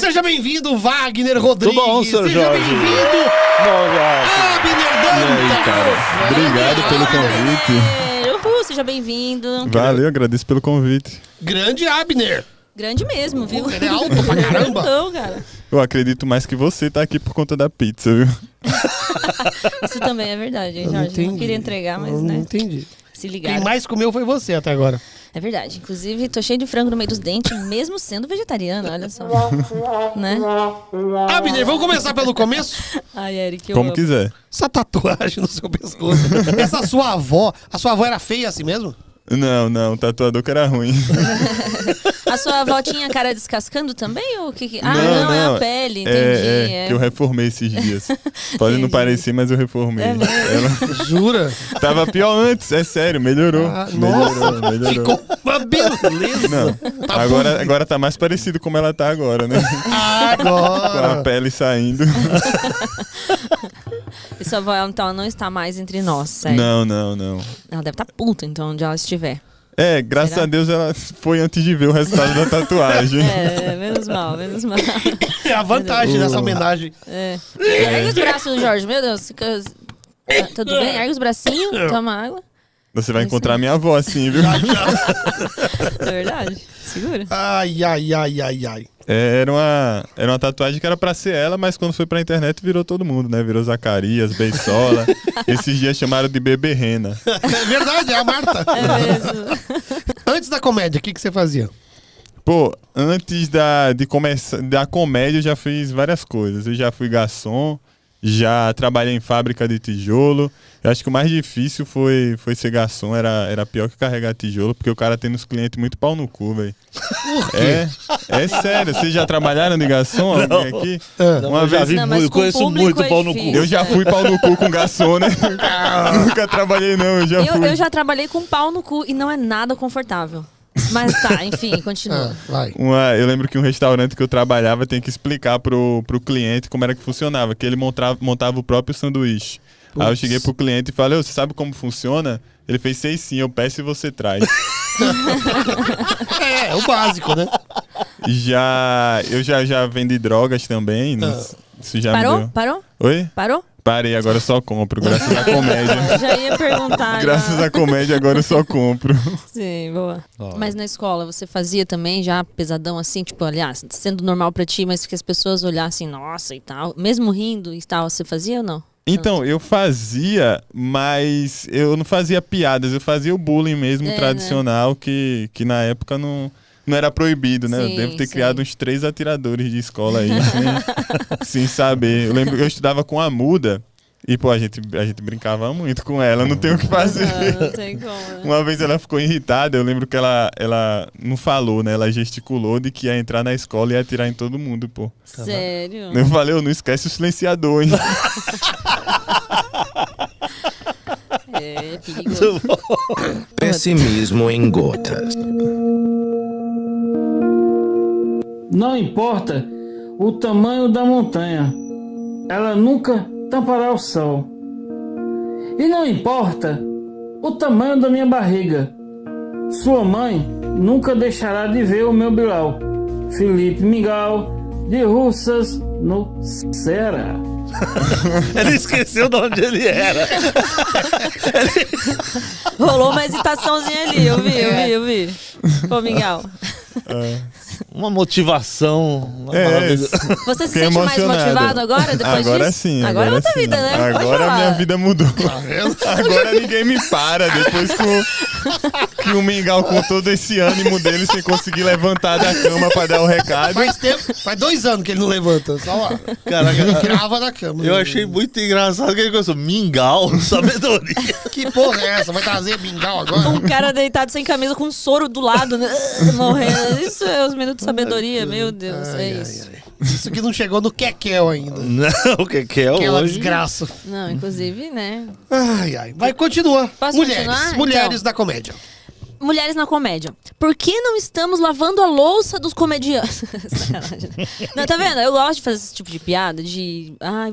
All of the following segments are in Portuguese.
Seja bem-vindo, Wagner Rodrigues. Tudo bom, seu Seja Jorge? bem-vindo, Abner Dantas. Cara, obrigado pelo convite. Uhul, seja bem-vindo. Valeu, agradeço pelo convite. Grande Abner. Grande mesmo, viu? Ele é alto pra caramba. Então, cara. Eu acredito mais que você tá aqui por conta da pizza, viu? Isso também é verdade, hein, Eu não Jorge? Não entendi. queria entregar, mas, Eu não né? entendi. Se ligaram. Quem mais comeu foi você até agora. É verdade. Inclusive, tô cheio de frango no meio dos dentes, mesmo sendo vegetariano, olha só. Né? Abner, vamos começar pelo começo? Ai, Eric, eu Como amo. quiser. Essa tatuagem no seu pescoço. Essa sua avó, a sua avó era feia assim mesmo? Não, o tatuador que era ruim. A sua avó tinha cara descascando também? Ou o que que... Ah, não, é a pele, entendi. É que eu reformei esses dias. Pode não Entendi. parecer, mas eu reformei. É mesmo? Ela Jura? tava pior antes, é sério, melhorou. Melhorou. Ficou uma beleza. Não, Tá agora tá mais parecido como ela tá agora, né? Com a Agora. pele saindo. E sua avó, então, ela não está mais entre nós, sério. Não. Ela deve estar puta, então, onde ela estiver. É, graças Será? a Deus ela foi antes de ver o resultado da tatuagem. É, menos mal, menos mal. É a vantagem dessa homenagem. É. Ergue os braços, Jorge, meu Deus. Ah, tudo bem? Ergue os bracinhos, toma água. Você vai É isso encontrar aí. minha avó assim, viu? É verdade. Segura. Ai. É, era uma tatuagem que era pra ser ela, mas quando foi pra internet virou todo mundo, né? Virou Zacarias, Beisola. Esses dias chamaram de Bebê Rena. É verdade, é a Marta. É mesmo. Antes da comédia, o que você fazia? Pô, antes de começar da comédia eu já fiz várias coisas. Eu já fui garçom, já trabalhei em fábrica de tijolo. Eu acho que o mais difícil foi ser garçom, era pior que carregar tijolo, porque o cara tem uns clientes muito pau no cu, velho. Por quê? É sério, vocês já trabalharam de garçom? Alguém aqui? Não, eu já vi Não, mas muito, com conheço público muito é pau no cu. difícil. Eu já fui pau no cu com garçom, né? Nunca trabalhei não, eu já fui. Eu já trabalhei com pau no cu e não é nada confortável. Mas tá, enfim, continua. Vai. Eu lembro que um restaurante que eu trabalhava tem que explicar pro cliente como era que funcionava, que ele montava o próprio sanduíche. Aí eu cheguei pro cliente e falei, você sabe como funciona? Ele fez, sei sim, eu peço e você traz. É o básico, né? Eu já vendi drogas também. Isso já me deu. Parou? Oi? Parou? Parei, agora eu só compro, graças à comédia. Já ia perguntar. Graças à comédia, agora eu só compro. Sim, boa. Ó. Mas na escola, você fazia também já pesadão assim, tipo, aliás, sendo normal pra ti, mas que as pessoas olhassem, nossa e tal, mesmo rindo e tal, você fazia ou não? Então, eu fazia, mas eu não fazia piadas, eu fazia o bullying mesmo, É, tradicional, que na época não era proibido, né? Sim, eu devo ter sim. criado uns 3 atiradores de escola aí, sem saber. Eu lembro que eu estudava com a Muda, e pô, a gente brincava muito com ela, não tem o que fazer. Não tem como, né? Uma vez ela ficou irritada, eu lembro que ela não falou, né? Ela gesticulou de que ia entrar na escola e ia atirar em todo mundo, pô. Sério? Eu falei, não esquece o silenciador, hein? É perigoso. Pessimismo em gotas. Não importa o tamanho da montanha, ela nunca tampará o sol. E não importa o tamanho da minha barriga, sua mãe nunca deixará de ver o meu Bilal. Felipe Mingau, de Russas, no Ceará. Ele esqueceu de onde ele era. Rolou uma hesitaçãozinha ali, eu vi. Pô, Mingau. Uma motivação. Você se Fiquei sente mais emocionado. motivado agora, depois Agora disso? sim. Agora é outra sim. vida, né? Pode Agora falar. minha vida mudou. Agora ninguém me para. Depois que o Mingau, com todo esse ânimo dele, sem conseguir levantar da cama pra dar o recado. Faz 2 anos que ele não levanta. Só lá. Caraca, Crava na cama. eu achei muito engraçado que ele começou. Mingau, sabedoria. Que porra é essa? Vai trazer mingau agora? Um cara deitado sem camisa com um soro do lado, né? Morrendo. Isso é os minutos de sabedoria, meu Deus, é isso. Isso que não chegou no Kekel ainda. Não, o que é Aquela hoje? desgraça. Não, inclusive, né? Ai. Vai, continua. Posso Mulheres. continuar? Mulheres Então. da comédia. Mulheres na comédia. Por que não estamos lavando a louça dos comediantes? Sacanagem. Não, tá vendo? Eu gosto de fazer esse tipo de piada,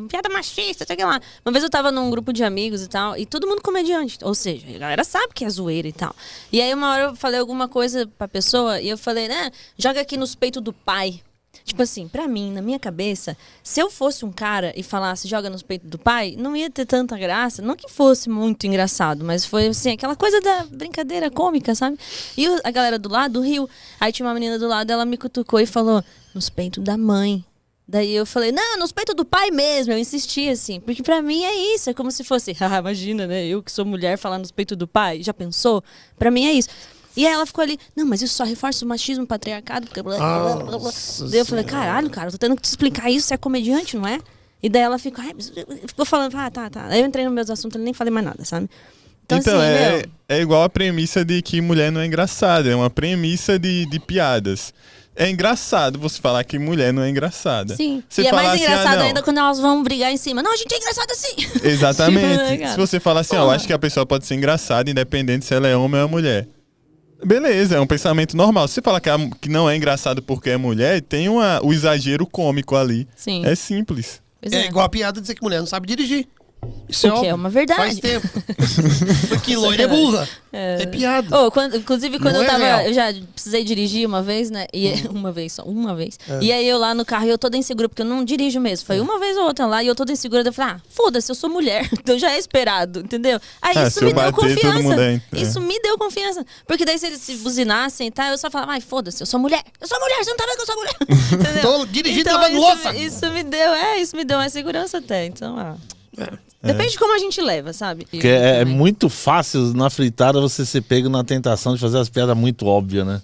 piada machista, sei lá. Uma vez eu tava num grupo de amigos e tal, e todo mundo comediante. Ou seja, a galera sabe que é zoeira e tal. E aí uma hora eu falei alguma coisa pra pessoa, e eu falei, né, joga aqui nos peitos do pai. Tipo assim, pra mim, na minha cabeça, se eu fosse um cara e falasse joga nos peitos do pai, não ia ter tanta graça. Não que fosse muito engraçado, mas foi assim, aquela coisa da brincadeira cômica, sabe? E a galera do lado riu. Aí tinha uma menina do lado, ela me cutucou e falou, nos peitos da mãe. Daí eu falei, não, nos peitos do pai mesmo. Eu insisti assim, porque pra mim é isso. É como se fosse, imagina, né? Eu que sou mulher falar nos peitos do pai. Já pensou? Pra mim é isso. E aí ela ficou ali, não, mas isso só reforça o machismo, o patriarcado, porque blá, blá, blá, blá. Daí eu falei, caralho, cara, eu tô tendo que te explicar isso, você é comediante, não é? E daí ela ficou falando, tá. Aí eu entrei nos meus assuntos e nem falei mais nada, sabe? Então assim, é igual a premissa de que mulher não é engraçada, é uma premissa de piadas. É engraçado você falar que mulher não é engraçada. Sim. Você e é mais assim, engraçado ainda quando elas vão brigar em cima. Não, a gente é engraçada assim. Exatamente. Tipo, se você falar assim, eu acho que a pessoa pode ser engraçada, independente se ela é homem ou é mulher. Beleza, é um pensamento normal. Se você falar que não é engraçado porque é mulher, tem o exagero cômico ali. Sim. É simples. Pois É igual a piada dizer que mulher não sabe dirigir. Isso O que é uma verdade. Faz tempo. Porque loira é burra. É piada. Inclusive, quando Não eu é tava. real. Eu já precisei dirigir uma vez, né? E uma vez. E aí eu lá no carro, eu toda insegura, porque eu não dirijo mesmo. Foi uma vez ou outra lá, e eu toda insegura. Eu falei, foda-se, eu sou mulher. Então já é esperado, entendeu? Aí isso se me eu deu bater, todo mundo confiança. é. Isso me deu confiança. Porque daí se eles se buzinassem e tal, eu só falava, foda-se, eu sou mulher. Eu sou mulher, você não tá vendo que eu sou mulher? Entendeu? Tô dirigindo Então, lavando louça. Isso me deu mais segurança até. Então, depende de como a gente leva, sabe? Porque é muito fácil na fritada você ser pego na tentação de fazer as piadas muito óbvias, né?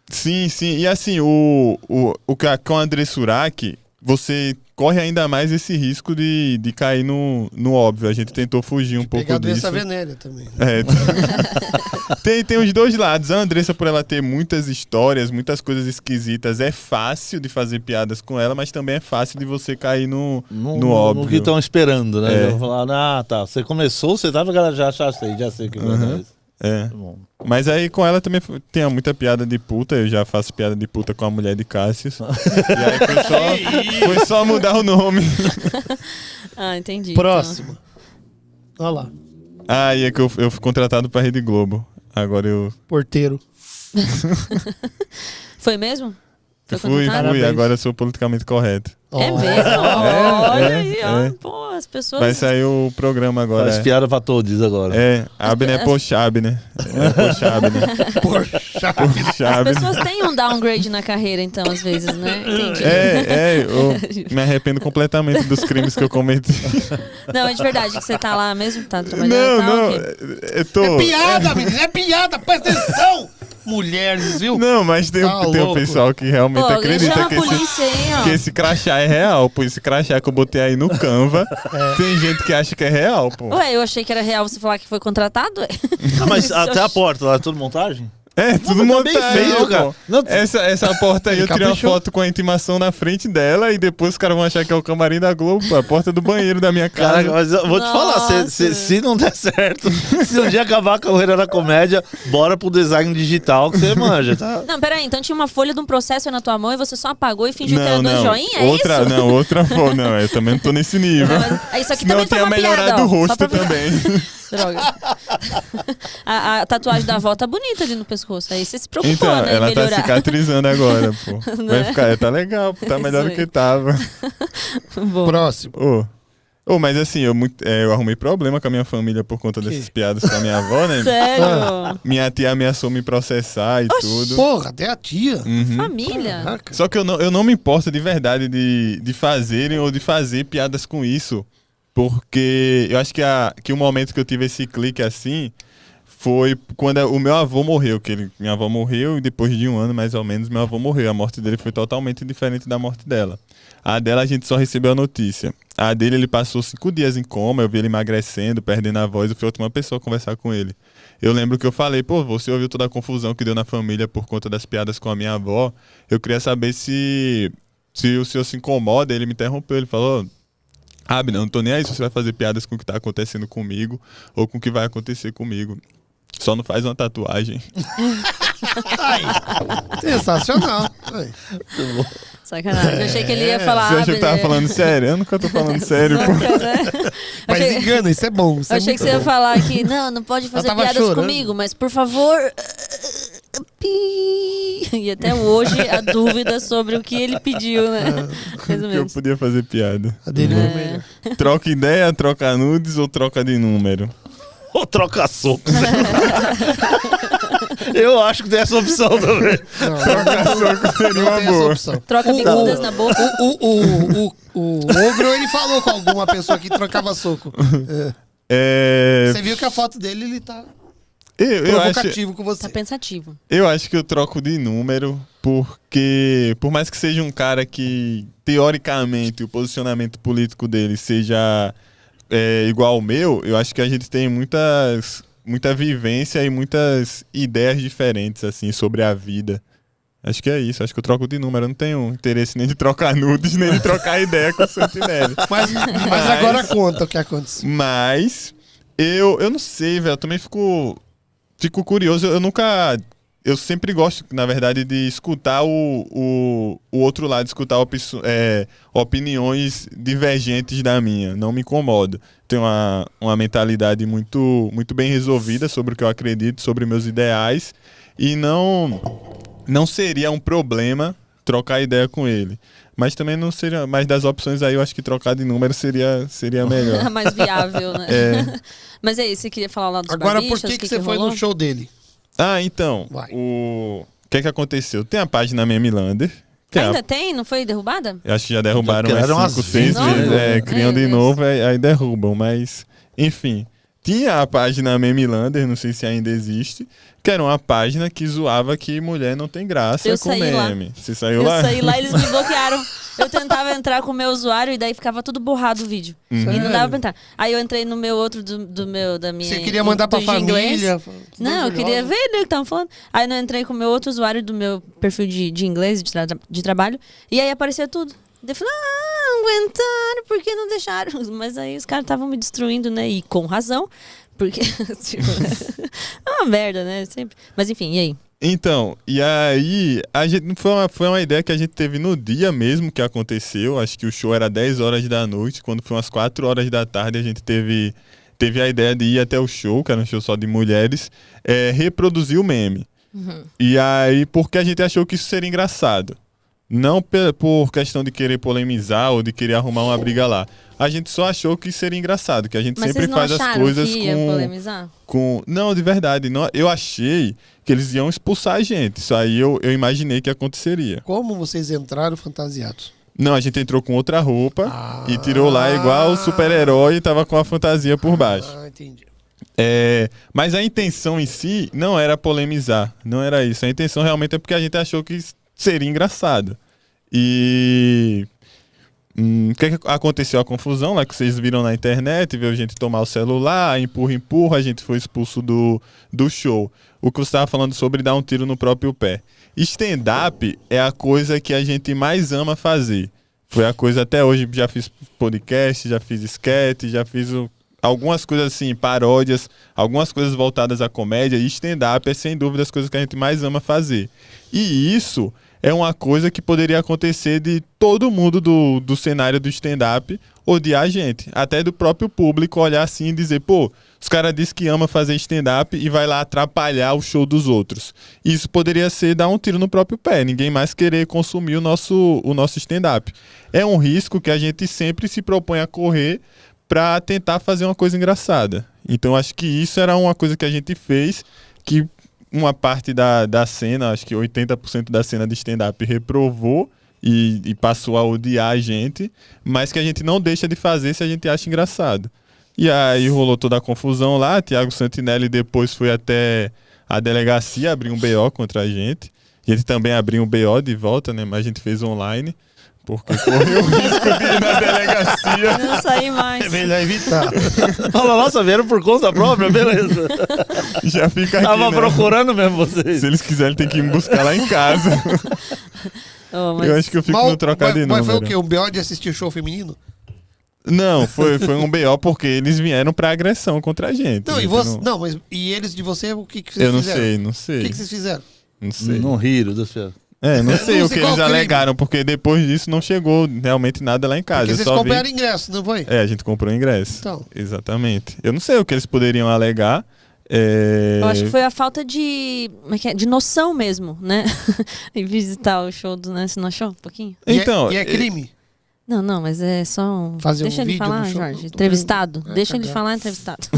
Sim. E assim, com a André Surak, você corre ainda mais esse risco de cair no óbvio. A gente tentou fugir um pouco Pegar a disso. doença venérea também. Tem os dois lados. A Andressa, por ela ter muitas histórias, muitas coisas esquisitas, é fácil de fazer piadas com ela, mas também é fácil de você cair no óbvio. No que estão esperando, né? É. Vão falar, tá. Você começou, você tava, já sei que vai dar isso. É. Tá bom. Mas aí com ela também tem muita piada de puta. Eu já faço piada de puta com a mulher de Cássius. E aí foi só mudar o nome. Entendi. Próximo. Olha lá. E é que eu fui contratado pra Rede Globo. Agora eu Porteiro. Foi mesmo? Foi fui, contratado? agora eu sou politicamente correto. É mesmo? Olha aí, é. Pô, as pessoas... Vai sair o programa agora. Faz piada pra todos agora. Abner Pochabner. As pessoas têm um downgrade na carreira, então, às vezes, né? Entendi. Eu me arrependo completamente dos crimes que eu cometi. Não, é de verdade que você tá lá mesmo, tá trabalhando? Não, eu tô... É piada, menino, é piada, presta atenção! Mulheres, viu? Não, mas tem um pessoal que realmente acredita chama que a polícia aí, ó. esse crachá é real, pô. Esse crachá que eu botei aí no Canva, tem gente que acha que é real, pô. Ué, eu achei que era real você falar que foi contratado, ué. Mas até a porta lá é tudo montagem? Tudo mas tá bem montado, feito, cara. pô. Não, Essa porta aí, eu tirei uma caprichou. foto com a intimação na frente dela e depois os caras vão achar que é o camarim da Globo, pô, a porta do banheiro da minha casa. Caraca, mas eu vou te falar, se não der certo, se um dia acabar a carreira da comédia, bora pro design digital que você manja, tá? Não, peraí, então tinha uma folha de um processo na tua mão e você só apagou e fingiu que era dois joinha, é outra, isso? Não, outra folha. Não, eu também não tô nesse nível. Isso aqui Senão também eu foi tinha uma melhorado piada, o ó. Só rosto pra- também. Droga. A tatuagem da avó tá bonita ali no pescoço. Aí você se preocupou, Então, né? Em ela tá melhorar. cicatrizando agora, pô. Vai Né? ficar, tá legal, pô, tá melhor do Isso que aí. tava. Bom. Próximo. Mas assim, eu arrumei problema com a minha família por conta dessas piadas com a minha avó, né? Sério? Minha tia ameaçou me processar e tudo. Porra, até a tia. Família? Caraca. Só que eu não me importo de verdade de fazerem ou de fazer piadas com isso. Porque eu acho que o momento que eu tive esse clique assim foi quando o meu avô morreu. Minha avó morreu e depois de um ano, mais ou menos, meu avô morreu. A morte dele foi totalmente diferente da morte dela. A dela a gente só recebeu a notícia. A dele ele passou 5 dias em coma, eu vi ele emagrecendo, perdendo a voz. Eu fui a última pessoa a conversar com ele. Eu lembro que eu falei, você ouviu toda a confusão que deu na família por conta das piadas com a minha avó. Eu queria saber se o senhor se incomoda. Ele me interrompeu, ele falou... não tô nem aí se você vai fazer piadas com o que tá acontecendo comigo ou com o que vai acontecer comigo. Só não faz uma tatuagem. Aí. Sensacional. Aí. Sacanagem. Eu achei que ele ia falar. Você achou que tava falando sério? Eu nunca tô falando sério, pô. Mas engana, isso é bom. Isso Eu é achei que muito você ia bom. falar que não pode fazer tava piadas chorando. comigo, mas por favor. Pi. e até hoje a dúvida sobre o que ele pediu, né? Mais ou Que eu menos. podia fazer piada. A dele foi melhor. Troca ideia, troca nudes ou troca de número? Ou troca soco. Eu acho que tem essa opção também. Seria Não uma tem essa boa. opção. Troca bicudas na boca. O Ogro, ele falou com alguma pessoa que trocava soco. Você viu que a foto dele, ele tá Eu acho, provocativo com você. Tá pensativo. eu acho que eu troco de número porque, por mais que seja um cara que, teoricamente, o posicionamento político dele seja igual ao meu, eu acho que a gente tem muita vivência e muitas ideias diferentes, assim, sobre a vida. Acho que é isso, acho que eu troco de número. Eu não tenho interesse nem de trocar nudes, nem de trocar ideia com o Santinelli. Mas agora conta o que aconteceu. Mas eu não sei, velho. Eu também fico curioso. Eu sempre gosto, na verdade, de escutar o outro lado, escutar opiniões divergentes da minha. Não me incomoda. Tenho uma mentalidade muito, muito bem resolvida sobre o que eu acredito, sobre meus ideais. E não seria um problema trocar ideia com ele. Mas também não seria. Mas das opções aí, eu acho que trocar de número seria melhor. Mais viável, né? Mas é isso, você queria falar lá dos Agora, por barbichas, que você foi rolou? no show dele? Ah, então. Vai. O que aconteceu? Tem a página Memelander. Ainda tem? Não foi derrubada? Eu acho que já derrubaram Já criaram umas 5, umas 6 20 vezes. vezes. Criam de Meu novo, aí derrubam. Mas, enfim. Tinha a página Memelander, não sei se ainda existe, que era uma página que zoava que mulher não tem graça Eu com saí lá. meme. Você saiu Eu lá? saí lá, eles me bloquearam. Eu tentava entrar com o meu usuário e daí ficava tudo borrado o vídeo. E não dava pra entrar. Aí eu entrei no meu outro da minha. Você queria mandar pra do de inglês. família? Não, eu queria ver né, o que estavam falando. Aí eu entrei com o meu outro usuário do meu perfil de inglês, de trabalho, e aí aparecia tudo. Daí eu falei, não aguentaram, por que não deixaram? Mas aí os caras estavam me destruindo, né? E com razão, porque tipo, é uma merda, né? Sempre. Mas enfim, e aí? Então, e aí, a gente, foi uma ideia que a gente teve no dia mesmo que aconteceu. Acho que o show era 10 horas da noite. Quando foi umas 4 horas da tarde, a gente teve a ideia de ir até o show, que era um show só de mulheres, reproduzir o meme. E aí, porque a gente achou que isso seria engraçado. Não por questão de querer polemizar ou de querer arrumar uma briga lá. A gente só achou que seria engraçado, que a gente Mas sempre vocês não faz as acharam coisas que ia polemizar? Não, de verdade. Não, eu achei que eles iam expulsar a gente. Isso aí eu imaginei que aconteceria. Como vocês entraram fantasiados? Não, a gente entrou com outra roupa e tirou lá igual o super-herói e tava com a fantasia por baixo. Ah, entendi. Mas a intenção em si não era polemizar, não era isso. A intenção realmente é porque a gente achou que seria engraçado. E o que aconteceu? A confusão lá que vocês viram na internet, viu a gente tomar o celular, empurra, a gente foi expulso do show. O que você estava falando sobre dar um tiro no próprio pé. Stand-up é a coisa que a gente mais ama fazer. Foi a coisa até hoje, já fiz podcast, já fiz sketch, já fiz algumas coisas assim, paródias, algumas coisas voltadas à comédia, e stand-up é sem dúvida as coisas que a gente mais ama fazer. E isso é uma coisa que poderia acontecer de todo mundo do cenário do stand-up odiar a gente. Até do próprio público olhar assim e dizer, pô, os caras dizem que ama fazer stand-up e vai lá atrapalhar o show dos outros. Isso poderia ser dar um tiro no próprio pé, ninguém mais querer consumir o nosso stand-up. É um risco que a gente sempre se propõe a correr para tentar fazer uma coisa engraçada. Então acho que isso era uma coisa que a gente fez, que uma parte da cena, acho que 80% da cena de stand-up reprovou e passou a odiar a gente, mas que a gente não deixa de fazer se a gente acha engraçado. E aí rolou toda a confusão lá, Thiago Santinelli depois foi até a delegacia abrir um BO contra a gente. A gente também abriu um BO de volta, né? Mas a gente fez online, porque correu o risco de ir na delegacia. Não saí mais. É melhor evitar. Fala, nossa, vieram por conta própria, beleza. Já fica aqui, Tava né? procurando mesmo vocês. Se eles quiserem, tem que ir me buscar lá em casa. Oh, mas... Eu acho que eu fico no trocar de número. Mas foi o quê? Um BO de assistir show feminino? Não, foi um BO porque eles vieram pra agressão contra a gente. Não, A e gente você. Não, mas e eles de você, o que vocês Eu não fizeram? sei, não O sei. que vocês fizeram? Não sei. Não riram do céu. Não sei Não o sei que qual eles crime. alegaram, porque depois disso não chegou realmente nada lá em casa. Porque Eu vocês só vi... compraram ingresso, não foi? A gente comprou ingresso. Então. Exatamente. Eu não sei o que eles poderiam alegar. Eu acho que foi a falta de noção mesmo, né? E visitar o show do Nancy, não achou? Um pouquinho? Então, e é crime? Não, mas é só... Fazer Deixa um ele vídeo falar, no show? Jorge. Entrevistado. Deixa ele cagar. falar, entrevistado.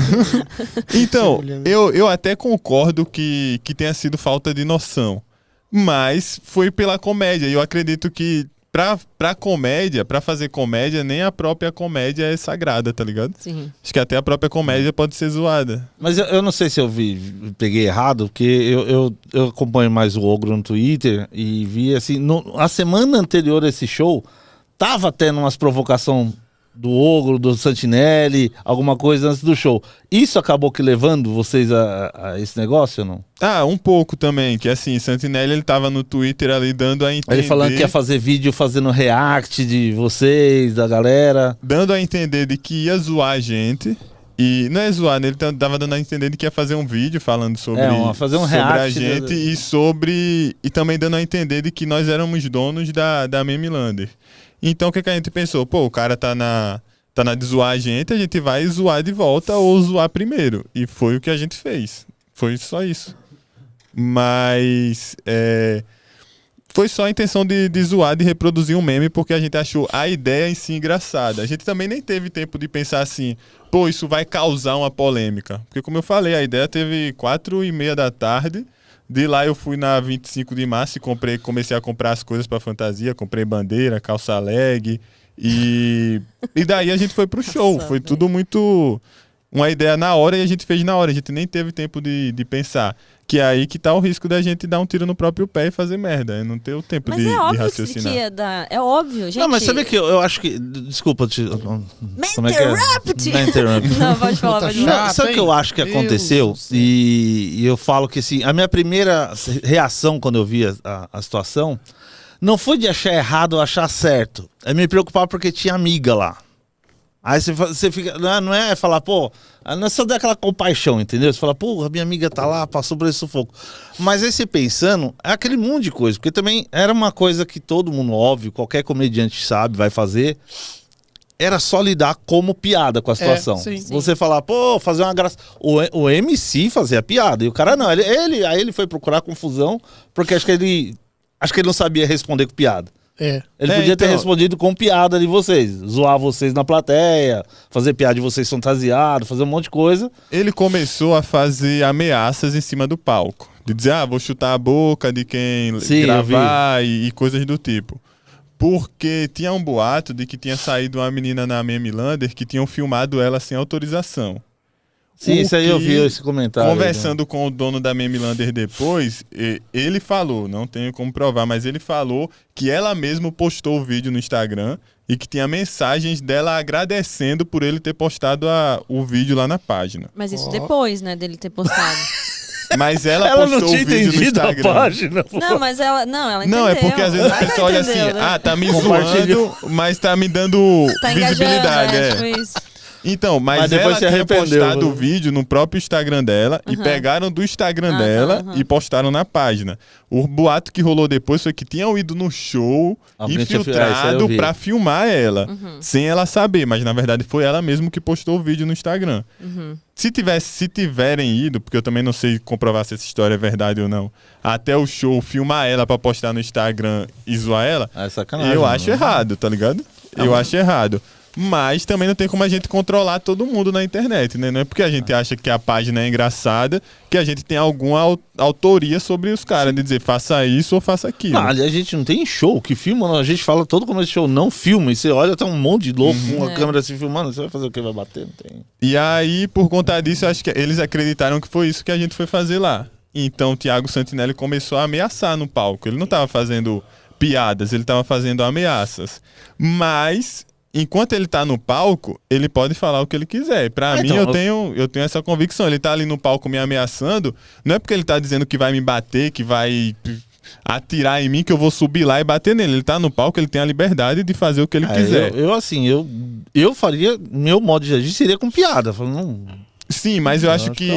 Então, eu até concordo que tenha sido falta de noção. Mas foi pela comédia. E eu acredito que pra comédia, pra fazer comédia, nem a própria comédia é sagrada, tá ligado? Sim. Acho que até a própria comédia pode ser zoada. Mas eu não sei se eu peguei errado, porque eu acompanho mais o Ogro no Twitter e vi assim, a semana anterior a esse show, tava tendo umas provocações do Ogro, do Santinelli, alguma coisa antes do show. Isso acabou que levando vocês a esse negócio ou não? Ah, um pouco também, que assim, Santinelli ele tava no Twitter ali dando a entender... Ele falando que ia fazer vídeo fazendo react de vocês, da galera. Dando a entender de que ia zoar a gente. E não é zoar, né? Ele tava dando a entender de que ia fazer um vídeo falando sobre, fazer um sobre react a gente e também dando a entender de que nós éramos donos da Memelander. Então o que a gente pensou? Pô, o cara tá na de zoar a gente vai zoar de volta ou zoar primeiro. E foi o que a gente fez. Foi só isso. Mas foi só a intenção de zoar, de reproduzir um meme, porque a gente achou a ideia em si engraçada. A gente também nem teve tempo de pensar assim, pô, isso vai causar uma polêmica. Porque como eu falei, a ideia teve 4h30 da tarde. De lá eu fui na 25 de março e comecei a comprar as coisas pra fantasia. Comprei bandeira, calça leg. E daí a gente foi pro show. Foi tudo muito... uma ideia na hora e a gente fez na hora. A gente nem teve tempo de pensar. Que é aí que tá o risco da gente dar um tiro no próprio pé e fazer merda. É não ter o tempo de raciocinar. Que ia dar. É óbvio, gente. Não, mas sabe que eu acho que... Desculpa, como é que é? Não, pode falar, pode falar. Não, sabe o que eu acho que aconteceu? E eu falo que assim, a minha primeira reação quando eu vi a situação não foi de achar errado ou achar certo. É me preocupar porque tinha amiga lá. Aí você fica... Não é falar, pô... Não é só dar aquela compaixão, entendeu? Você fala, pô, a minha amiga tá lá, passou por esse sufoco. Mas aí você pensando, é aquele monte de coisa. Porque também era uma coisa que todo mundo, óbvio, qualquer comediante sabe, vai fazer. Era só lidar como piada com a situação. Sim. Você falar, pô, fazer uma graça... O MC fazia piada. E o cara não. Aí ele foi procurar confusão, porque acho que ele não sabia responder com piada. Ele podia ter respondido com piada de vocês, zoar vocês na plateia, fazer piada de vocês fantasiados, fazer um monte de coisa. Ele começou a fazer ameaças em cima do palco. De dizer, vou chutar a boca de quem gravar e coisas do tipo. Porque tinha um boato de que tinha saído uma menina na Memelander que tinham filmado ela sem autorização. Sim, isso aí eu vi esse comentário. Conversando com o dono da Memelander depois, ele falou, não tenho como provar, mas ele falou que ela mesma postou o vídeo no Instagram e que tinha mensagens dela agradecendo por ele ter postado o vídeo lá na página. Mas isso depois, né, dele ter postado. Mas ela postou o vídeo no Instagram. A página, não, mas ela entendeu. Não, é porque às vezes a pessoa olha assim, né? Tá me zoando, mas tá me dando visibilidade. Foi isso. Então, mas ela tinha postado o vídeo no próprio Instagram dela e pegaram do Instagram dela e postaram na página. O boato que rolou depois foi que tinham ido no show infiltrado pra filmar ela, sem ela saber, mas na verdade foi ela mesma que postou o vídeo no Instagram. Se tiverem ido, porque eu também não sei comprovar se essa história é verdade ou não, até o show filmar ela pra postar no Instagram e zoar ela, sacanagem, eu acho errado, tá ligado? Eu acho errado. Mas também não tem como a gente controlar todo mundo na internet, né? Não é porque a gente acha que a página é engraçada que a gente tem alguma autoria sobre os caras, de dizer faça isso ou faça aquilo. Não, a gente não tem show que filma, a gente fala todo começo de show, não filma, e você olha, tá um monte de louco com a câmera se filmando, você vai fazer o que? Vai bater? Não tem. E aí, por conta disso, acho que eles acreditaram que foi isso que a gente foi fazer lá. Então o Thiago Santinelli começou a ameaçar no palco. Ele não tava fazendo piadas, ele tava fazendo ameaças. Mas... enquanto ele tá no palco, ele pode falar o que ele quiser. Pra mim, eu tenho essa convicção. Ele tá ali no palco me ameaçando, não é porque ele tá dizendo que vai me bater, que vai atirar em mim, que eu vou subir lá e bater nele. Ele tá no palco, ele tem a liberdade de fazer o que ele quiser. Eu faria, meu modo de agir seria com piada. Falando, sim, mas eu acho que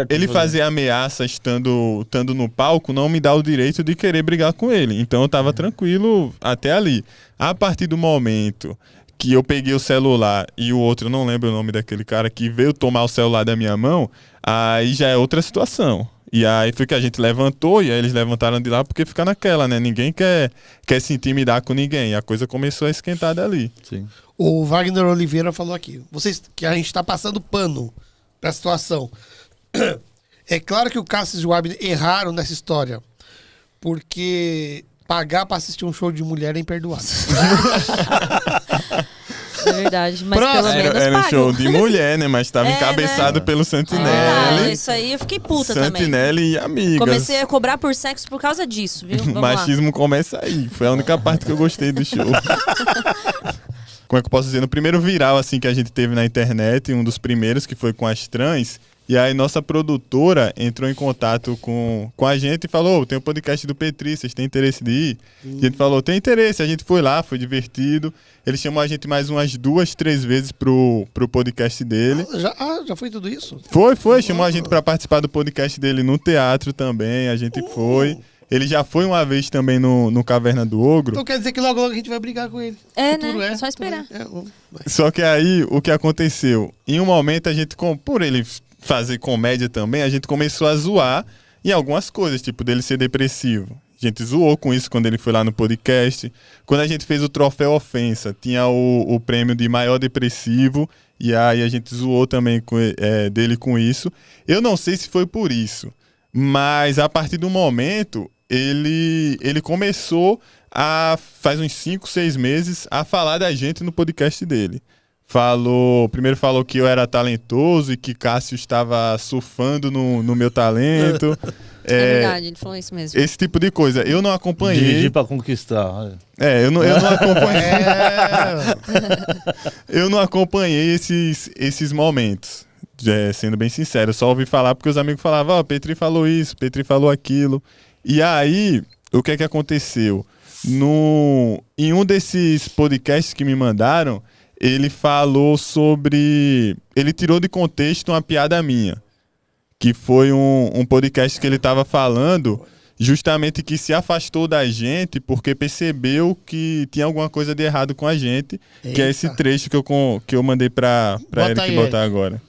ele fazer ameaça estando no palco não me dá o direito de querer brigar com ele. Então eu tava tranquilo até ali. A partir do momento que eu peguei o celular e o outro, eu não lembro o nome daquele cara, que veio tomar o celular da minha mão, aí já é outra situação. E aí foi que a gente levantou, e aí eles levantaram de lá, porque fica naquela, né? Ninguém quer se intimidar com ninguém. E a coisa começou a esquentar dali. Sim. O Wagner Oliveira falou aqui, que a gente tá passando pano pra situação. É claro que o Cassius e o Abner erraram nessa história, porque pagar pra assistir um show de mulher é imperdoável. É verdade, mas Próximo. pelo menos Era um pagam. show de mulher, né? Mas estava encabeçado pelo Santinelli. Isso aí eu fiquei puta também. Santinelli e amigas. Comecei a cobrar por sexo por causa disso, viu? Vamos lá. Machismo começa aí. Foi a única parte que eu gostei do show. Como é que eu posso dizer? No primeiro viral assim que a gente teve na internet, um dos primeiros que foi com as trans, e aí nossa produtora entrou em contato com a gente e falou, tem um podcast do Petri, vocês têm interesse de ir? A gente falou, tem interesse, a gente foi lá, foi divertido. Ele chamou a gente mais umas 2, 3 vezes pro podcast dele. Já foi tudo isso? Foi, chamou a gente pra participar do podcast dele no teatro também, a gente foi. Ele já foi uma vez também no Caverna do Ogro. Então quer dizer que logo a gente vai brigar com ele. É, Futuro né? Só esperar. Só que aí, o que aconteceu? Em um momento, a gente, por ele fazer comédia também, a gente começou a zoar em algumas coisas, tipo dele ser depressivo. A gente zoou com isso quando ele foi lá no podcast. Quando a gente fez o Troféu Ofensa, tinha o prêmio de maior depressivo, e aí a gente zoou também dele com isso. Eu não sei se foi por isso, mas a partir do momento, ele começou faz uns 5, 6 meses, a falar da gente no podcast dele. Primeiro falou que eu era talentoso e que Cássio estava surfando no meu talento. É verdade, ele falou isso mesmo. Esse tipo de coisa. Eu não acompanhei. Dirigir pra conquistar. Eu não acompanhei. Eu não acompanhei esses momentos. Sendo bem sincero, eu só ouvi falar porque os amigos falavam, Petri falou isso, Petri falou aquilo. E aí, o que é que aconteceu? Em um desses podcasts que me mandaram, ele falou sobre... Ele tirou de contexto uma piada minha, que foi um podcast que ele estava falando justamente que se afastou da gente porque percebeu que tinha alguma coisa de errado com a gente. Eita. Que é esse trecho que eu mandei pra Eric botar agora.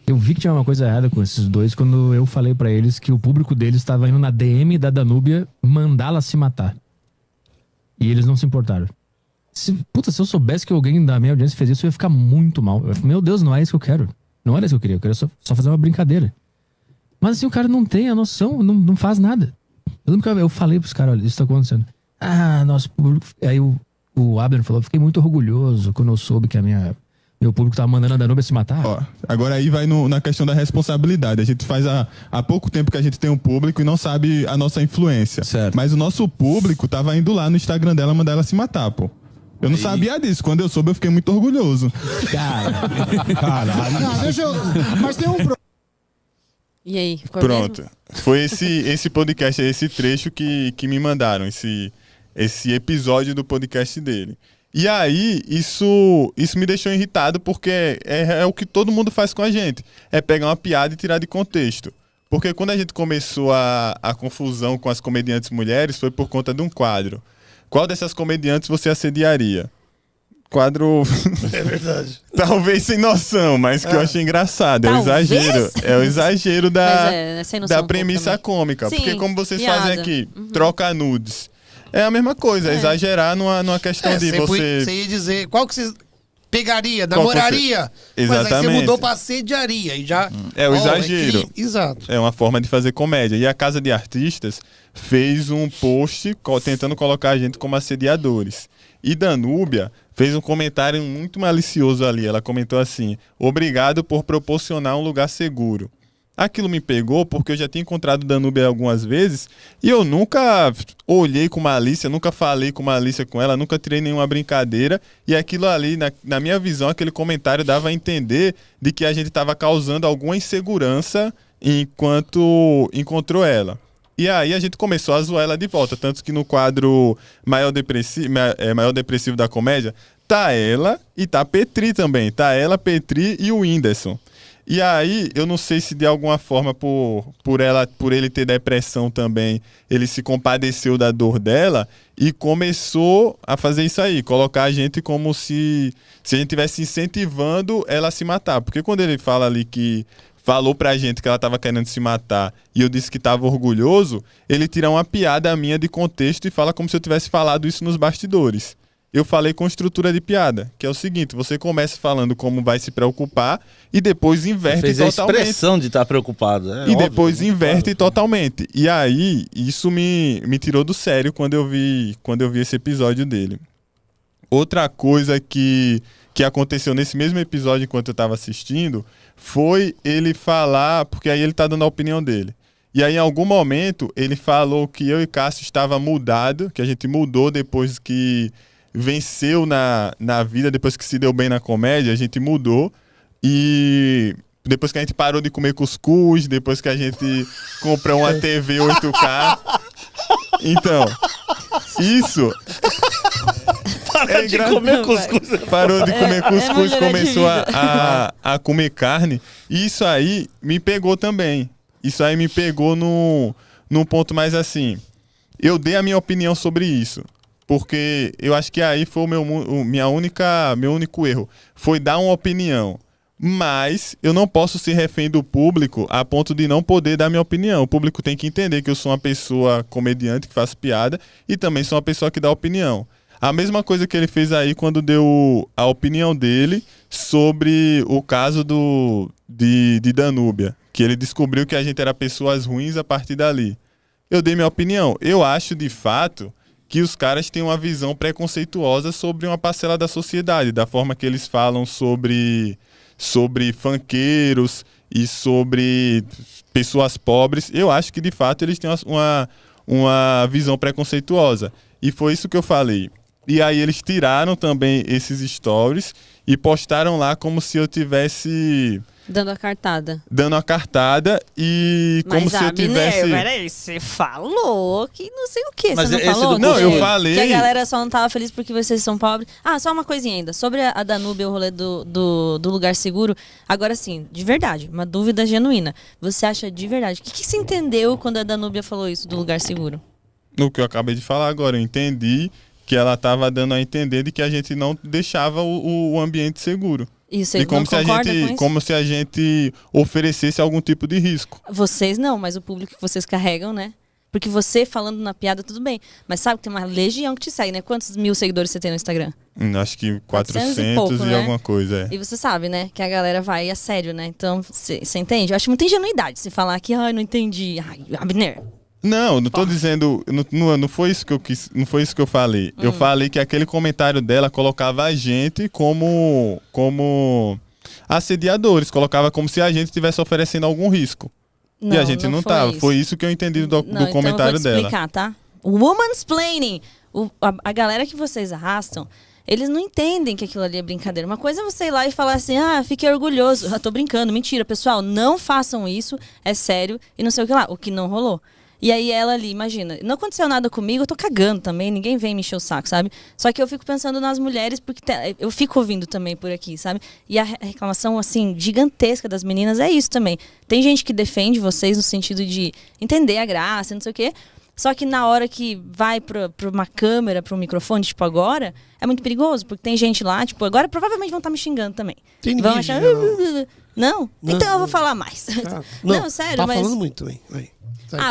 Eu vi que tinha uma coisa errada com esses dois quando eu falei pra eles que o público deles estava indo na DM da Danúbia mandá-la se matar. E eles não se importaram. Se eu soubesse que alguém da minha audiência fez isso, eu ia ficar muito mal. Meu Deus, não é isso que eu quero. Não era isso que eu queria só fazer uma brincadeira. Mas assim, o cara não tem a noção, não faz nada. Eu lembro que eu falei pros caras, olha, isso tá acontecendo. Nosso público... Aí o Abner falou, fiquei muito orgulhoso quando eu soube que meu público tava mandando a Danúbia se matar. Ó, agora aí vai na questão da responsabilidade. A gente faz há pouco tempo que a gente tem um público e não sabe a nossa influência. Certo. Mas o nosso público tava indo lá no Instagram dela mandar ela se matar, pô. Eu não sabia disso. Quando eu soube, eu fiquei muito orgulhoso. Caralho. Mas tem um... E aí? Ficou Pronto. mesmo? Foi esse podcast, esse trecho que me mandaram. Esse episódio do podcast dele. E aí, isso me deixou irritado porque é o que todo mundo faz com a gente. É pegar uma piada e tirar de contexto. Porque quando a gente começou a confusão com as comediantes mulheres, foi por conta de um quadro. Qual dessas comediantes você assediaria? Quadro... É verdade. Talvez sem noção, mas que eu achei engraçado. Talvez? É o exagero da sem noção premissa também. cômica. Sim, Porque como vocês piada. fazem aqui, troca nudes. É a mesma coisa, exagerar numa questão de você... Você ia dizer, qual que você pegaria, Qual namoraria? que você... Mas aí você Exatamente. mudou pra assediaria e já... É o exagero. Exato. É uma forma de fazer comédia. E a Casa de Artistas fez um post tentando colocar a gente como assediadores. E Danúbia fez um comentário muito malicioso ali. Ela comentou assim, obrigado por proporcionar um lugar seguro. Aquilo me pegou porque eu já tinha encontrado Danúbia algumas vezes e eu nunca olhei com malícia, nunca falei com malícia com ela, nunca tirei nenhuma brincadeira. E aquilo ali, na minha visão, aquele comentário dava a entender de que a gente estava causando alguma insegurança enquanto encontrou ela. E aí a gente começou a zoar ela de volta, tanto que no quadro Maior Depressivo da Comédia, tá ela e tá Petri também. Tá ela, Petri e o Whindersson. E aí, eu não sei se de alguma forma, por ele ter depressão também, ele se compadeceu da dor dela e começou a fazer isso aí, colocar a gente como se a gente estivesse incentivando ela a se matar. Porque quando ele fala ali que falou pra gente que ela tava querendo se matar e eu disse que tava orgulhoso, ele tira uma piada minha de contexto e fala como se eu tivesse falado isso nos bastidores. Eu falei com estrutura de piada, que é o seguinte, você começa falando como vai se preocupar e depois inverte fez totalmente. a expressão de estar preocupado. E depois inverte totalmente. E aí, isso me tirou do sério quando eu vi esse episódio dele. Outra coisa que aconteceu nesse mesmo episódio enquanto eu estava assistindo foi ele falar, porque aí ele tá dando a opinião dele. E aí, em algum momento, ele falou que eu e Cássio estava mudado, que a gente mudou depois que venceu na vida, depois que se deu bem na comédia, a gente mudou. E depois que a gente parou de comer cuscuz, depois que a gente comprou uma TV 8K. Então, isso... Para de comer cuscuz. Parou de comer cuscuz, começou de a comer carne. E isso aí me pegou também. Isso aí me pegou num ponto mais assim. Eu dei a minha opinião sobre isso. Porque eu acho que aí foi meu único erro. Foi dar uma opinião. Mas eu não posso ser refém do público a ponto de não poder dar minha opinião. O público tem que entender que eu sou uma pessoa comediante que faz piada e também sou uma pessoa que dá opinião. A mesma coisa que ele fez aí quando deu a opinião dele sobre o caso de Danúbia. Que ele descobriu que a gente era pessoas ruins a partir dali. Eu dei minha opinião. Eu acho, de fato, que os caras têm uma visão preconceituosa sobre uma parcela da sociedade. Da forma que eles falam sobre funkeiros e sobre pessoas pobres. Eu acho que, de fato, eles têm uma visão preconceituosa. E foi isso que eu falei. E aí eles tiraram também esses stories e postaram lá como se eu tivesse... Dando a cartada. Dando a cartada e como mas se eu tivesse... Mas, peraí, você falou que não sei o quê. Mas você não esse falou? do Não, que, eu falei... Que a galera só não tava feliz porque vocês são pobres. Ah, só uma coisinha ainda. Sobre a Danúbia, o rolê do lugar seguro. Agora sim, de verdade, uma dúvida genuína. Você acha de verdade? O que se entendeu quando a Danúbia falou isso do lugar seguro? No que eu acabei de falar agora, eu entendi que ela estava dando a entender de que a gente não deixava o ambiente seguro. E você e como não se concorda com isso? como se a gente oferecesse algum tipo de risco. Vocês não, mas o público que vocês carregam, né? Porque você falando na piada, tudo bem. Mas sabe que tem uma legião que te segue, né? Quantos mil seguidores você tem no Instagram? Acho que 400 e pouco, né? alguma coisa, E você sabe, né? Que a galera vai a sério, né? Então, você entende? Eu acho muita ingenuidade se falar que, não entendi. Ai, Abner. Não tô dizendo, não foi isso que eu quis, não foi isso que eu falei. Eu falei que aquele comentário dela colocava a gente como assediadores, colocava como se a gente estivesse oferecendo algum risco. Não, e a gente não tava. Isso. Foi isso que eu entendi do Então comentário eu vou te dela. explicar, tá? Womansplaining. A galera que vocês arrastam, eles não entendem que aquilo ali é brincadeira. Uma coisa é você ir lá e falar assim, fiquei orgulhoso. Tô brincando. Mentira, pessoal, não façam isso. É sério. E não sei o que lá. O que não rolou. E aí ela ali, imagina, não aconteceu nada comigo, eu tô cagando também, ninguém vem me encher o saco, sabe? Só que eu fico pensando nas mulheres, porque eu fico ouvindo também por aqui, sabe? E a reclamação, assim, gigantesca das meninas é isso também. Tem gente que defende vocês no sentido de entender a graça, não sei o quê, só que na hora que vai pra uma câmera, pra um microfone, tipo agora, é muito perigoso, porque tem gente lá, tipo, agora provavelmente vão estar me xingando também. Tem vão ninguém achar... Não? Então eu vou falar mais. Não, sério, tá mas... falando muito, hein?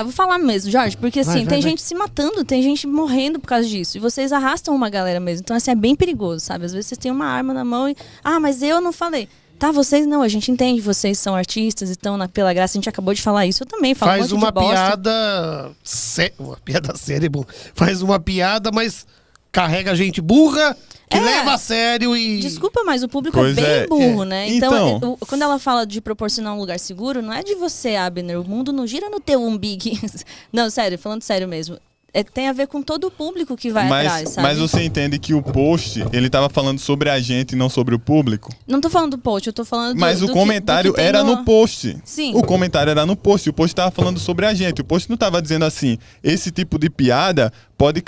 Vou falar mesmo, Jorge, porque assim, vai. gente se matando, tem gente morrendo por causa disso. E vocês arrastam uma galera mesmo. Então, assim, é bem perigoso, sabe? Às vezes vocês têm uma arma na mão e... mas eu não falei. Tá, vocês não, a gente entende, vocês são artistas e estão pela graça, a gente acabou de falar isso, eu também falo Faz um monte de bosta. Uma piada séria é bom. Faz uma piada, mas carrega gente burra, que leva a sério e... Desculpa, mas o público Pois é bem burro, né? Então, Quando ela fala de proporcionar um lugar seguro, não é de você, Abner. O mundo não gira no teu umbigo. Não, sério, falando sério mesmo. Tem a ver com todo o público que vai atrás, sabe? Mas você entende que o post, ele tava falando sobre a gente e não sobre o público? Não tô falando do post, eu tô falando do... Mas o comentário do que era no post. Sim. O comentário era no post. O post tava falando sobre a gente. O post não tava dizendo assim, esse tipo de piada pode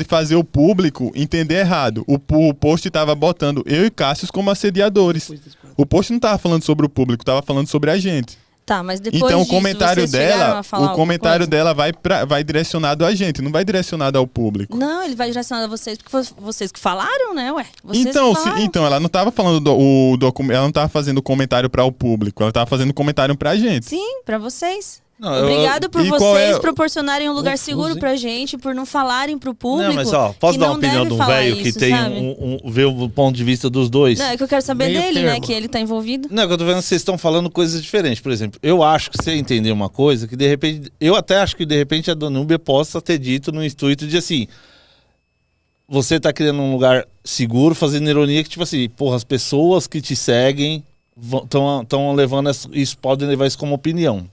fazer o público entender errado. O post tava botando eu e Cássio como assediadores. O post não tava falando sobre o público, tava falando sobre a gente. Tá, mas depois Então disso, o comentário vocês chegaram dela, a falar o comentário alguma dela vai direcionado a gente, não vai direcionado ao público. coisa? Não, ele vai direcionado a vocês, porque vocês que falaram, né, ué? Vocês Então, que falaram. então ela não tava falando ela não tava fazendo comentário para o público, ela tava fazendo comentário pra gente. Sim, pra vocês. Não, Obrigado por E qual vocês é- proporcionarem um lugar Confuso, seguro hein? pra gente, por não falarem pro público. Não, mas ó, posso que dar não uma opinião deve de um falar velho que isso, tem sabe? vê o ponto de vista dos dois? Não, é que eu quero saber Meio dele, né? termo. Que ele tá envolvido. Não, que eu tô vendo que vocês estão falando coisas diferentes. Por exemplo, eu acho que você entender uma coisa que de repente. Eu até acho que de repente a Danúbia possa ter dito no intuito de assim. Você tá criando um lugar seguro, fazendo ironia que, tipo assim, porra, as pessoas que te seguem estão levando isso, podem levar isso como opinião.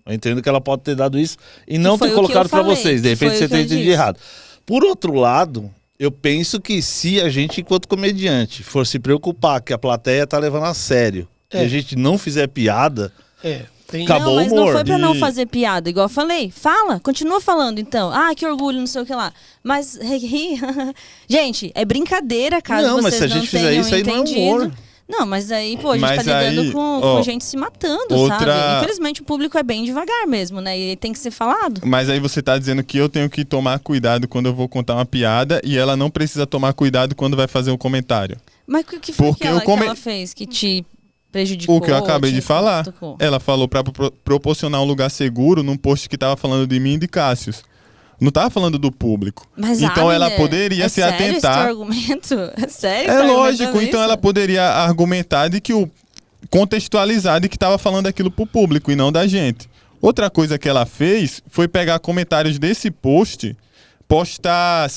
Eu entendo que ela pode ter dado isso e não foi ter o que colocado eu pra falei, vocês. De que foi repente você o que tem eu entendido disse. errado. Por outro lado, eu penso que se a gente, enquanto comediante, for se preocupar que a plateia tá levando a sério e a gente não fizer piada, Tem... Acabou não, mas o humor. não foi pra não E- fazer piada, igual eu falei. Fala, continua falando então. Ah, que orgulho, não sei o que lá. Mas, gente, é brincadeira, caso Não, mas vocês se a não gente fizer tenham isso aí não é entendido. humor. Não, mas aí, pô, a gente Mas tá lidando aí, com ó, gente se matando, outra- sabe? Infelizmente o público é bem devagar mesmo, né? E tem que ser falado. Mas aí você tá dizendo que eu tenho que tomar cuidado quando eu vou contar uma piada e ela não precisa tomar cuidado quando vai fazer um comentário. Mas o que foi Porque que eu come- ela fez que te prejudicou? O que eu acabei te de falar. cutucou? Ela falou pra proporcionar um lugar seguro num post que tava falando de mim e de Cássius. Não tava falando do público. Mas, então ela Abner, poderia é se sério atentar. Esse teu argumento? É sério? É Tá lógico, argumentando então isso? ela poderia argumentar de que contextualizar de que estava falando aquilo pro público e não da gente. Outra coisa que ela fez foi pegar comentários desse post, postar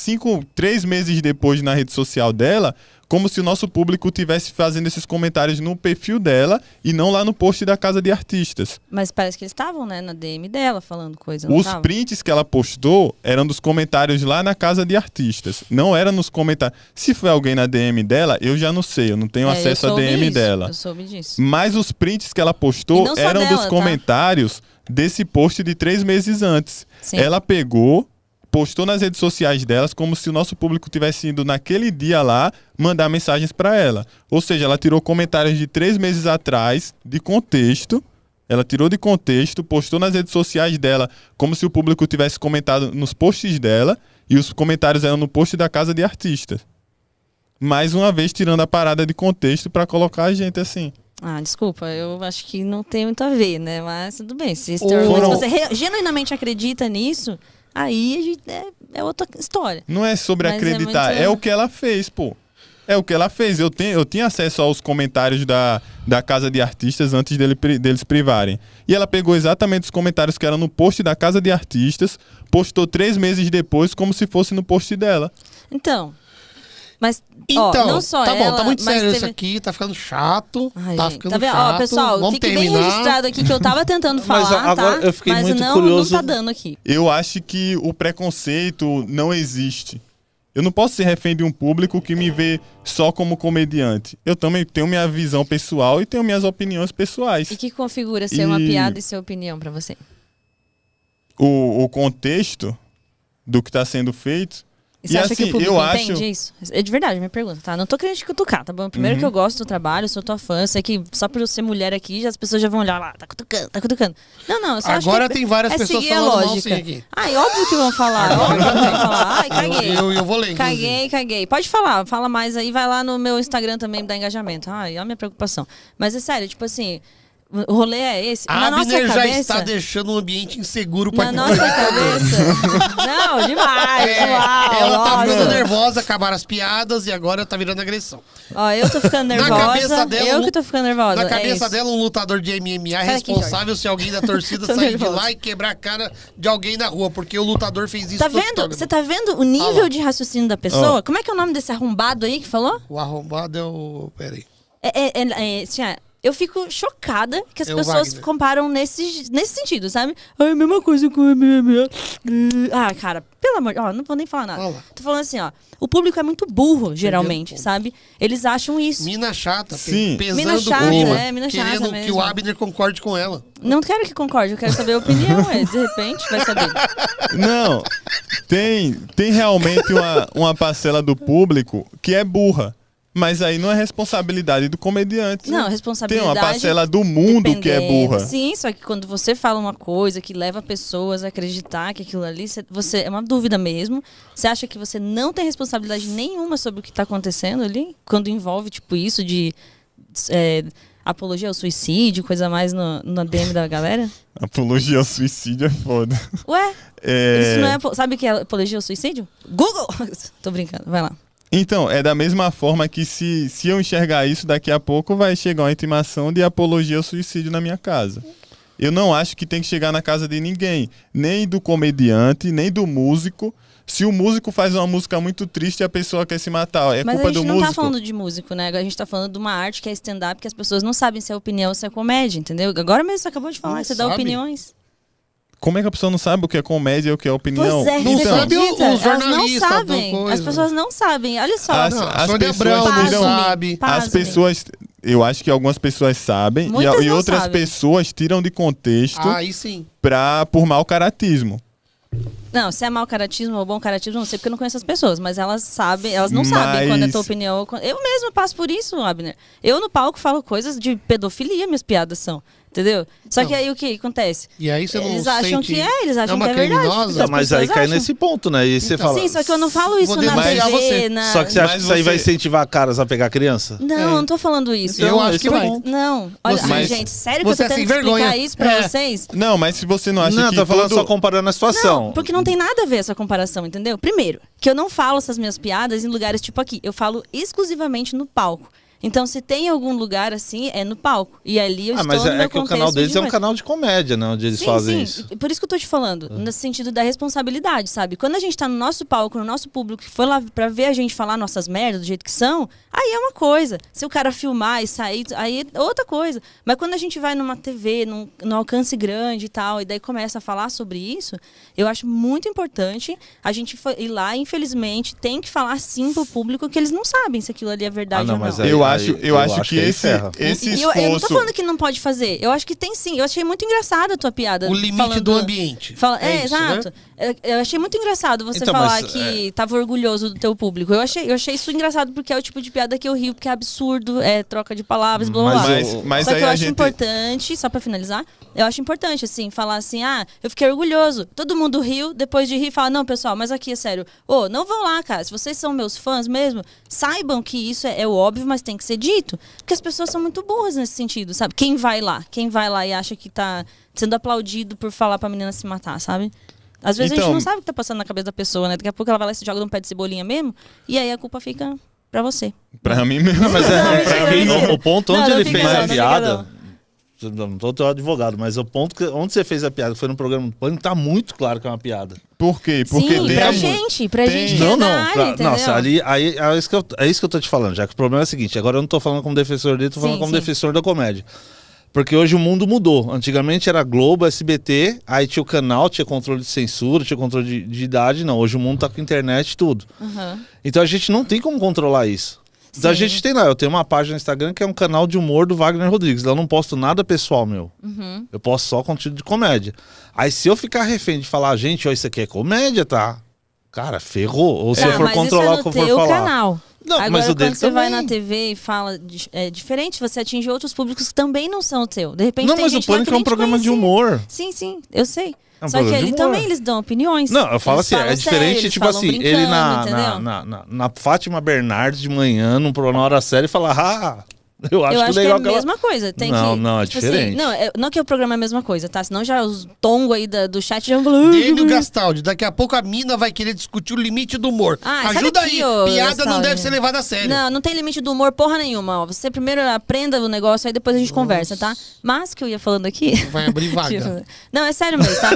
3 meses depois na rede social dela, como se o nosso público estivesse fazendo esses comentários no perfil dela e não lá no post da Casa de Artistas. Mas parece que eles estavam, né, na DM dela falando coisa. Não Os tava? prints que ela postou eram dos comentários lá na Casa de Artistas. Não era nos comentários. Se foi alguém na DM dela, eu já não sei. Eu não tenho acesso eu à soube DM isso, dela. Eu soube disso. Mas os prints que ela E postou não só eram dela, dos tá? comentários desse post de 3 meses antes. Sim. Ela pegou, postou nas redes sociais delas como se o nosso público tivesse ido naquele dia lá mandar mensagens para ela. Ou seja, ela tirou comentários de 3 meses atrás, de contexto. Ela tirou de contexto, postou nas redes sociais dela como se o público tivesse comentado nos posts dela e os comentários eram no post da Casa de Artistas. Mais uma vez tirando a parada de contexto para colocar a gente assim. Ah, desculpa, eu acho que não tem muito a ver, né? Mas tudo bem. Se Foram- você genuinamente acredita nisso, aí a gente é outra história. Não é sobre Mas é acreditar, muito- é o que ela fez, pô. É o que ela fez. Eu tinha acesso aos comentários da Casa de Artistas antes deles privarem. E ela pegou exatamente os comentários que eram no post da Casa de Artistas, postou 3 meses depois como se fosse no post dela. Então, mas Então, ó, não só tá ela, bom, tá muito mas sério teve... isso aqui, tá ficando chato. Ai, tá gente, ficando tá vendo? chato. Ó, pessoal, Vamos fique bem terminar. registrado aqui que eu tava tentando Mas, falar, agora tá? eu fiquei Mas muito não, curioso. não tá dando aqui. Eu acho que o preconceito não existe. Eu não posso ser refém de um público que me vê só como comediante. Eu também tenho minha visão pessoal e tenho minhas opiniões pessoais. E que configura ser uma E- piada e ser opinião pra você? O contexto do que está sendo feito. E você acha que o público eu entende acho. isso? É de verdade, minha pergunta, tá? Não tô querendo te cutucar, tá bom? Primeiro que eu gosto do trabalho, sou tua fã, sei que só por eu ser mulher aqui, já as pessoas já vão olhar lá, tá cutucando, tá cutucando. Não, eu só acho Agora que tem várias é pessoas seguir a falando mal lógica. sim aqui. Ai, óbvio que vão falar, óbvio que vão falar. Ai, caguei. Eu vou ler, inclusive. Caguei. Pode falar, fala mais aí, vai lá no meu Instagram também, me dá engajamento. Ai, olha a minha preocupação. Mas é sério, tipo assim, o rolê é esse. Na nossa Abner já cabeça... está deixando um ambiente inseguro pra Na nossa cabeça... Não, demais, uau, Ela tá nossa. ficando nervosa, acabaram as piadas e agora tá virando agressão. Ó, eu tô ficando Na nervosa. cabeça dela, eu que tô ficando nervosa. Na cabeça isso. dela, um lutador de MMA é Sai daqui, responsável se alguém da torcida Tô sair de nervosa. lá e quebrar a cara de alguém na rua, porque o lutador fez isso Tá no vendo? octógono. Você tá vendo o Ah nível lá. de raciocínio da pessoa? Como é que é o nome desse arrombado aí que falou? O arrombado é o... Peraí. Assim, eu fico chocada que as É o pessoas Wagner. comparam nesse sentido, sabe? Ai, a mesma coisa com o MMA. Ah, cara, pelo amor de Deus, não vou nem falar nada. Olha lá. Tô falando assim, ó. O público é muito burro, geralmente, ponto. sabe? Eles acham isso. Mina chata, Sim. pesando Mina chata, o clima, mina chata querendo que mesmo. o Abner concorde com ela. Não quero que concorde, eu quero saber a opinião, de repente vai saber. Não, tem realmente uma parcela do público que é burra. Mas aí não é responsabilidade do comediante. Não, Tem responsabilidade... uma parcela do mundo que é burra. Sim, só que quando você fala uma coisa que leva pessoas a acreditar que aquilo ali, você é uma dúvida mesmo. Você acha que você não tem responsabilidade nenhuma sobre o que está acontecendo ali? Quando envolve, tipo, isso de apologia ao suicídio, coisa mais na DM da galera? Apologia ao suicídio é foda. Ué? Isso não é... Sabe o que é apologia ao suicídio? Google! Tô brincando, vai lá. Então, é da mesma forma que se eu enxergar isso, daqui a pouco vai chegar uma intimação de apologia ao suicídio na minha casa. Eu não acho que tem que chegar na casa de ninguém, nem do comediante, nem do músico. Se o músico faz uma música muito triste e a pessoa quer se matar, é Mas culpa a do gente músico? não tá falando de músico, né? A gente tá falando de uma arte que é stand-up, que as pessoas não sabem se é opinião ou se é comédia, entendeu? Agora mesmo você acabou de falar, Não você dá sabe. opiniões. Como é que a pessoa não sabe o que é comédia e o que é opinião? Pois é, Não você sabe acredita? os Elas não jornalistas sabem. da coisa. As pessoas não sabem. Olha só. As Sônia pessoas Abrão não tiram- sabe. As pessoas, eu acho que algumas pessoas sabem Muitas e não outras sabem. pessoas tiram de contexto Aí sim. por mau caratismo. Não, se é mau caratismo ou bom caratismo, não sei porque eu não conheço as pessoas, mas elas sabem, elas não sabem quando é tua opinião. Eu mesma passo por isso, Abner. Eu no palco falo coisas de pedofilia, minhas piadas são. Entendeu? Só que aí o que acontece? E aí você não Eles acham sente... que eles acham uma que é verdade. criminosa? As Mas aí pessoas cai acham. nesse ponto, né? E você Então, fala... Sim, só que eu não falo isso Vou na denunciar TV, você. na... Só que você acha Mas que isso aí vai você- incentivar caras a pegar criança? Não, eu não tô falando isso. Eu acho que vai. Não. Olha, Você- Mas- gente, sério que eu você tô é tendo sem que explicar vergonha. isso pra É. vocês? Não, mas se você não acha Não, que tô falando todo... só comparando a situação. Não, porque não tem nada a ver essa comparação, entendeu? Primeiro, que eu não falo essas minhas piadas em lugares tipo aqui. Eu falo exclusivamente no palco. Então, se tem algum lugar assim, é no palco. E ali eu estou Mas no é meu que o contexto canal deles de é um voz. canal de comédia, né? Onde eles fazem isso. Por isso que eu tô te falando, nesse sentido da responsabilidade, sabe? Quando a gente tá no nosso palco, no nosso público, que foi lá pra ver a gente falar nossas merdas do jeito que são, aí é uma coisa. Se o cara filmar e sair, aí é outra coisa. Mas quando a gente vai numa TV, num alcance grande e tal, e daí começa a falar sobre isso, eu acho muito importante a gente ir lá, infelizmente, tem que falar sim pro público que eles não sabem se aquilo ali é verdade ou não. mas aí- Eu acho que aí esse ferra. esforço... Eu não tô falando que não pode fazer. Eu acho que tem sim. Eu achei muito engraçada a tua piada. O limite falando- do ambiente. É, isso, exato. né? Eu achei muito engraçado você Então, falar mas, que tava orgulhoso do teu público. Eu achei isso engraçado porque é o tipo de piada que eu rio, porque é absurdo, é troca de palavras, blá blá blá. Mas Só que aí eu a acho gente... importante, só pra finalizar, eu acho importante, assim, falar assim, eu fiquei orgulhoso. Todo mundo riu, depois de rir, fala, não, pessoal, mas aqui é sério. Não vão lá, cara. Se vocês são meus fãs mesmo, saibam que isso é o óbvio, mas tem que ser dito. Porque as pessoas são muito burras nesse sentido, sabe? Quem vai lá e acha que tá sendo aplaudido por falar pra menina se matar, sabe? Às vezes a Então- gente não sabe o que tá passando na cabeça da pessoa, né? Daqui a pouco ela vai lá e se joga num pé de cebolinha mesmo, e aí a culpa fica pra você. Pra mim mesmo. Não, mas o ponto onde Não ele fica fez não, a não fica piada. Não tô teu advogado, mas o ponto onde você fez a piada foi no programa do Pânico, tá muito claro que é uma piada. Por quê? Porque Sim, tem pra a- gente que é Não, da não. área, entendeu? Nossa, ali, aí, é isso que eu tô te falando, já que o problema é o seguinte, agora eu não tô falando como defensor dele, tô falando Sim, como sim. defensor da comédia. Porque hoje o mundo mudou. Antigamente era Globo, SBT, aí tinha o canal, tinha controle de censura, tinha controle de idade. Não, hoje o mundo tá com internet e tudo. Uhum. Então a gente não tem como controlar isso. Então a Sim. gente tem lá, eu tenho uma página no Instagram que é um canal de humor do Wagner Rodrigues. Lá eu não posto nada pessoal meu. Uhum. Eu posto só conteúdo de comédia. Aí se eu ficar refém de falar, gente, ó, isso aqui é comédia, tá? Cara, ferrou. Ou se eu for mas controlar isso o que é eu no for teu falar. canal. Não, Agora, mas o quando dele você vai também. na TV e fala é diferente, você atinge outros públicos que também não são o teu. De repente Não, tem mas o gente lá que Pânico é nem um te programa de conhecia. humor. Sim, eu sei. É um Só que programa de ali humor. também eles dão opiniões. Não, eu falo Eles assim, é falam diferente, sério, eles tipo falam assim, ele brincando, entendeu? na Fátima Bernardes de manhã, na hora séria, e falar, eu acho Eu que acho que é legal a que ela... mesma coisa. Tem Não, que, não, é tipo diferente. Assim, não que o programa é a mesma coisa, tá? Senão já os tongos aí do chat já vão... Dênio Gastaldi, daqui a pouco a mina vai querer discutir o limite do humor. sai Ajuda daqui, aí, ô, piada não Gastaldi. deve ser levada a sério. Não tem limite do humor porra nenhuma. Ó. Você primeiro aprenda o negócio, aí depois a gente conversa, tá? Mas que eu ia falando aqui... Vai abrir vaga. Não, é sério mesmo, tá?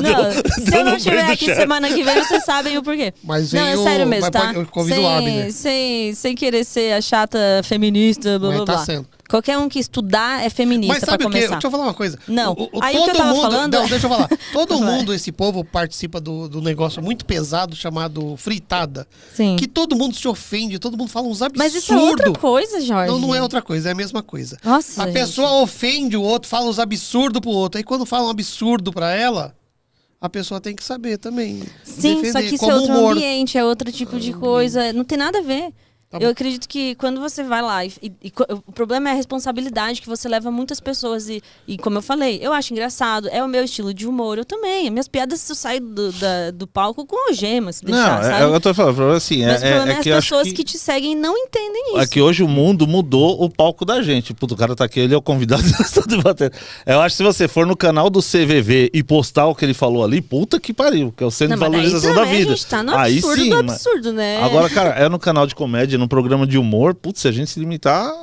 Não, se eu não estiver aqui semana que vem, vocês sabem o porquê. Mas não, vem é o- sério mesmo, mas tá? pode- eu convido o Abner. Sem querer ser a chata feminista, blá Mas blá tá blá. sendo. Qualquer um que estudar é feminista Mas pra sabe o quê? começar. Deixa eu falar uma coisa. Não. Aí o que eu tava falando- Não, deixa eu falar. Todo Vai. mundo, esse povo, participa do negócio muito pesado chamado fritada. Sim. Que todo mundo se ofende, todo mundo fala uns absurdos. Mas isso é outra coisa, Jorge. Não é outra coisa, é a mesma coisa. Nossa, A gente. pessoa ofende o outro, fala uns absurdos pro outro. Aí quando fala um absurdo pra ela, a pessoa tem que saber também. Sim, defender, só que isso como é outro humor. ambiente, é outro tipo de coisa. Não tem nada a ver. Tá Eu bom. acredito que quando você vai lá o problema é a responsabilidade que você leva muitas pessoas e como eu falei, eu acho engraçado, é o meu estilo de humor, eu também. Minhas piadas eu saio do palco com algemas, se deixar, Não, sabe? eu tô falando, o problema assim, Mas o problema é que as eu acho pessoas que... que te seguem não entendem isso. É que hoje o mundo mudou o palco da gente. Puta, o cara tá aqui, ele é o convidado, nós estamos debatendo. Eu acho que se você for no canal do CVV e postar o que ele falou ali, puta que pariu, que é o centro Não, de mas daí valorização da também vida. A gente tá no Aí absurdo sim, do mas- absurdo, né? Agora, cara, é no canal de comédia, num programa de humor, putz, se a gente se limitar,